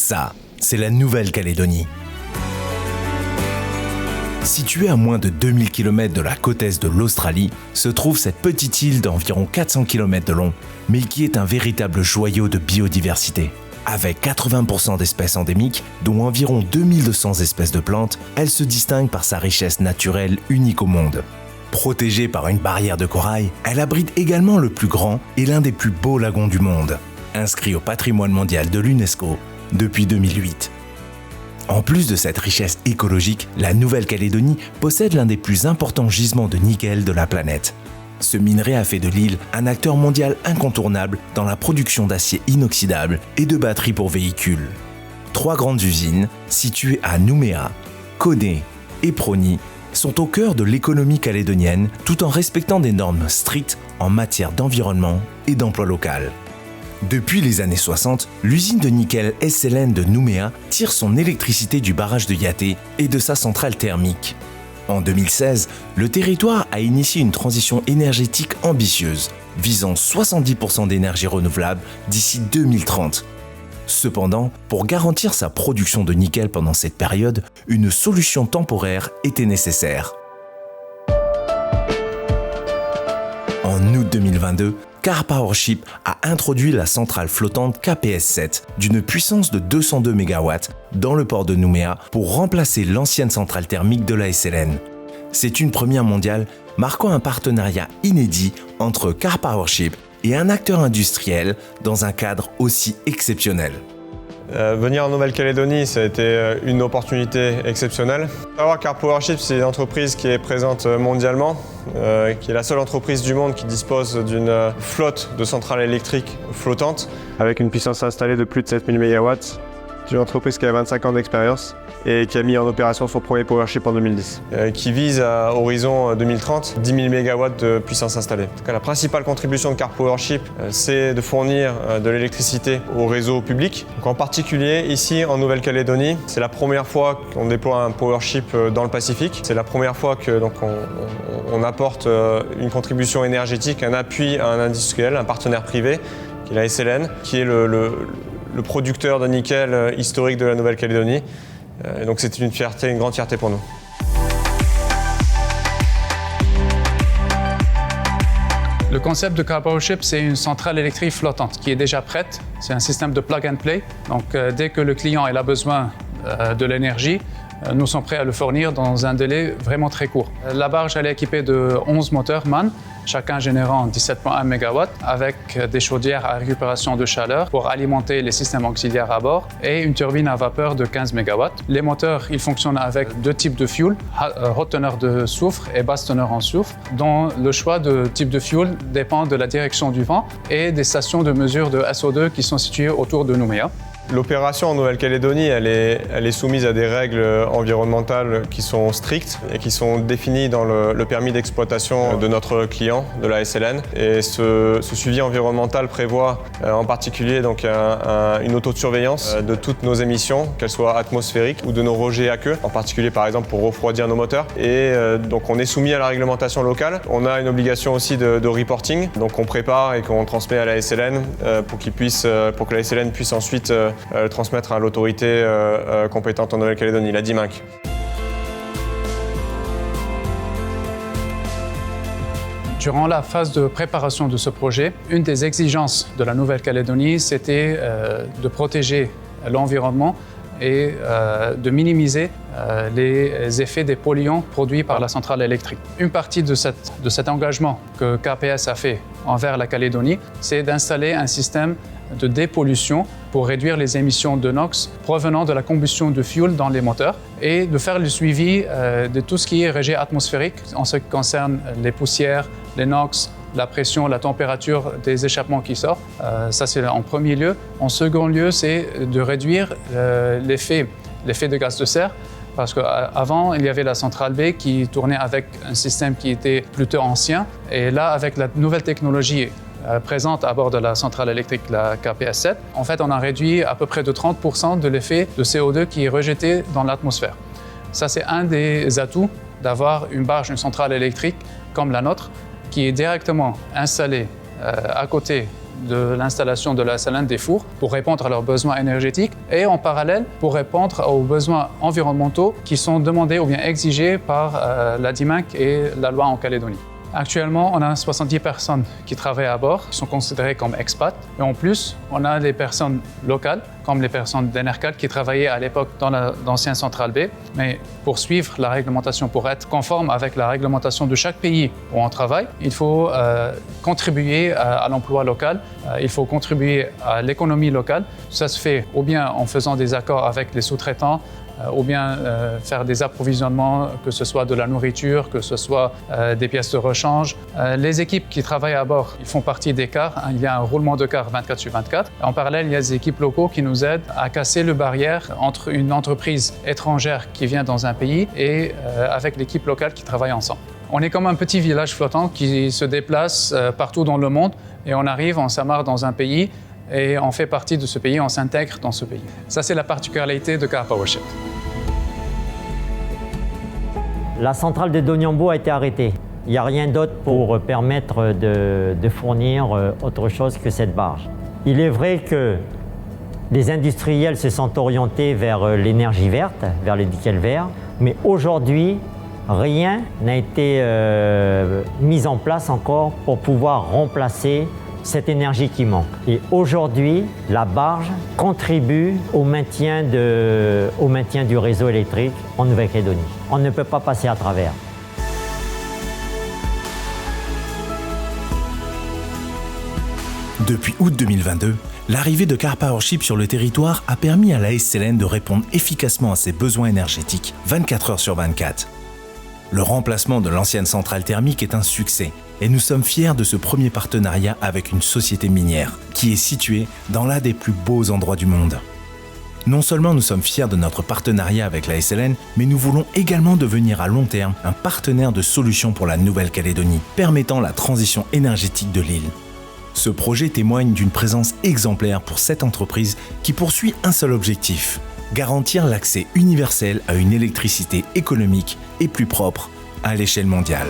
Ça, c'est la Nouvelle-Calédonie. Située à moins de 2000 km de la côte est de l'Australie, se trouve cette petite île d'environ 400 km de long, mais qui est un véritable joyau de biodiversité. Avec 80% d'espèces endémiques, dont environ 2200 espèces de plantes, elle se distingue par sa richesse naturelle unique au monde. Protégée par une barrière de corail, elle abrite également le plus grand et l'un des plus beaux lagons du monde, inscrit au patrimoine mondial de l'UNESCO depuis 2008. En plus de cette richesse écologique, la Nouvelle-Calédonie possède l'un des plus importants gisements de nickel de la planète. Ce minerai a fait de l'île un acteur mondial incontournable dans la production d'acier inoxydable et de batteries pour véhicules. 3 grandes usines, situées à Nouméa, Koné et Prony, sont au cœur de l'économie calédonienne tout en respectant des normes strictes en matière d'environnement et d'emploi local. Depuis les années 60, l'usine de nickel SLN de Nouméa tire son électricité du barrage de Yaté et de sa centrale thermique. En 2016, le territoire a initié une transition énergétique ambitieuse, visant 70% d'énergie renouvelable d'ici 2030. Cependant, pour garantir sa production de nickel pendant cette période, une solution temporaire était nécessaire. En août 2022, Karpowership a introduit la centrale flottante KPS-7 d'une puissance de 202 MW dans le port de Nouméa pour remplacer l'ancienne centrale thermique de la SLN. C'est une première mondiale marquant un partenariat inédit entre Karpowership et un acteur industriel dans un cadre aussi exceptionnel. Venir en Nouvelle-Calédonie, ça a été une opportunité exceptionnelle. Savoir Karpowership, c'est une entreprise qui est présente mondialement, qui est la seule entreprise du monde qui dispose d'une flotte de centrales électriques flottantes. Avec une puissance installée de plus de 7000 MW. C'est une entreprise qui a 25 ans d'expérience et qui a mis en opération son premier Powership en 2010. Qui vise à horizon 2030 10 000 MW de puissance installée. En tout cas, la principale contribution de Karpowership, c'est de fournir de l'électricité au réseau public. Donc, en particulier, ici en Nouvelle-Calédonie, c'est la première fois qu'on déploie un Powership dans le Pacifique. C'est la première fois que on apporte une contribution énergétique, un appui à un industriel, un partenaire privé, qui est la SLN, qui est le producteur de nickel historique de la Nouvelle-Calédonie. Donc c'est une grande fierté pour nous. Le concept de Karpowership, c'est une centrale électrique flottante qui est déjà prête. C'est un système de plug and play. Donc dès que le client a besoin de l'énergie, nous sommes prêts à le fournir dans un délai vraiment très court. La barge elle est équipée de 11 moteurs MAN, chacun générant 17,1 MW, avec des chaudières à récupération de chaleur pour alimenter les systèmes auxiliaires à bord et une turbine à vapeur de 15 MW. Les moteurs ils fonctionnent avec 2 types de fuel, haute teneur de soufre et basse teneur en soufre, dont le choix de type de fuel dépend de la direction du vent et des stations de mesure de SO2 qui sont situées autour de Nouméa. L'opération en Nouvelle-Calédonie, elle est soumise à des règles environnementales qui sont strictes et qui sont définies dans le permis d'exploitation de notre client, de la SLN. Et ce suivi environnemental prévoit en particulier donc, une autosurveillance de toutes nos émissions, qu'elles soient atmosphériques ou de nos rejets aqueux, en particulier par exemple pour refroidir nos moteurs. Et donc on est soumis à la réglementation locale. On a une obligation aussi de reporting, donc on prépare et qu'on transmet à la SLN pour que la SLN puisse ensuite le transmettre à l'autorité compétente en Nouvelle-Calédonie, la DIMINC. Durant la phase de préparation de ce projet, une des exigences de la Nouvelle-Calédonie, c'était de protéger l'environnement et de minimiser les effets des polluants produits par la centrale électrique. Une partie de cet engagement que KPS a fait envers la Calédonie, c'est d'installer un système de dépollution pour réduire les émissions de NOx provenant de la combustion de fuel dans les moteurs et de faire le suivi de tout ce qui est rejet atmosphérique en ce qui concerne les poussières, les NOx, la pression, la température des échappements qui sortent. Ça, c'est en premier lieu. En second lieu, c'est de réduire l'effet de gaz de serre. Parce qu'avant, il y avait la centrale B qui tournait avec un système qui était plutôt ancien. Et là, avec la nouvelle technologie présente à bord de la centrale électrique, la KPS-7, en fait, on a réduit à peu près de 30% de l'effet de CO2 qui est rejeté dans l'atmosphère. Ça, c'est un des atouts d'avoir une centrale électrique comme la nôtre, qui est directement installée à côté de l'installation de la SLN des fours pour répondre à leurs besoins énergétiques et en parallèle pour répondre aux besoins environnementaux qui sont demandés ou bien exigés par la DIMAC et la loi en Calédonie. Actuellement, on a 70 personnes qui travaillent à bord, qui sont considérées comme expats. Et en plus, on a des personnes locales, comme les personnes d'Enercal qui travaillaient à l'époque dans l'ancienne centrale B. Mais pour suivre la réglementation, pour être conforme avec la réglementation de chaque pays où on travaille, il faut contribuer à l'emploi local, il faut contribuer à l'économie locale. Ça se fait ou bien en faisant des accords avec les sous-traitants, ou bien faire des approvisionnements, que ce soit de la nourriture, que ce soit des pièces de rechange. Les équipes qui travaillent à bord, ils font partie des cars. Il y a un roulement de cars 24/24. En parallèle, il y a des équipes locaux qui nous aident à casser le barrière entre une entreprise étrangère qui vient dans un pays et avec l'équipe locale qui travaille ensemble. On est comme un petit village flottant qui se déplace partout dans le monde et on arrive, on s'amarre dans un pays et on fait partie de ce pays, on s'intègre dans ce pays. Ça, c'est la particularité de Karpowership. La centrale de Doniambo a été arrêtée. Il n'y a rien d'autre pour permettre de fournir autre chose que cette barge. Il est vrai que les industriels se sont orientés vers l'énergie verte, vers le nickel vert, mais aujourd'hui, rien n'a été mis en place encore pour pouvoir remplacer cette énergie qui manque. Et aujourd'hui, la barge contribue au maintien du réseau électrique en Nouvelle-Calédonie. On ne peut pas passer à travers. Depuis août 2022, l'arrivée de Karpowership sur le territoire a permis à la SLN de répondre efficacement à ses besoins énergétiques 24 heures sur 24. Le remplacement de l'ancienne centrale thermique est un succès et nous sommes fiers de ce premier partenariat avec une société minière qui est située dans l'un des plus beaux endroits du monde. Non seulement nous sommes fiers de notre partenariat avec la SLN, mais nous voulons également devenir à long terme un partenaire de solutions pour la Nouvelle-Calédonie, permettant la transition énergétique de l'île. Ce projet témoigne d'une présence exemplaire pour cette entreprise qui poursuit un seul objectif: garantir l'accès universel à une électricité économique et plus propre à l'échelle mondiale.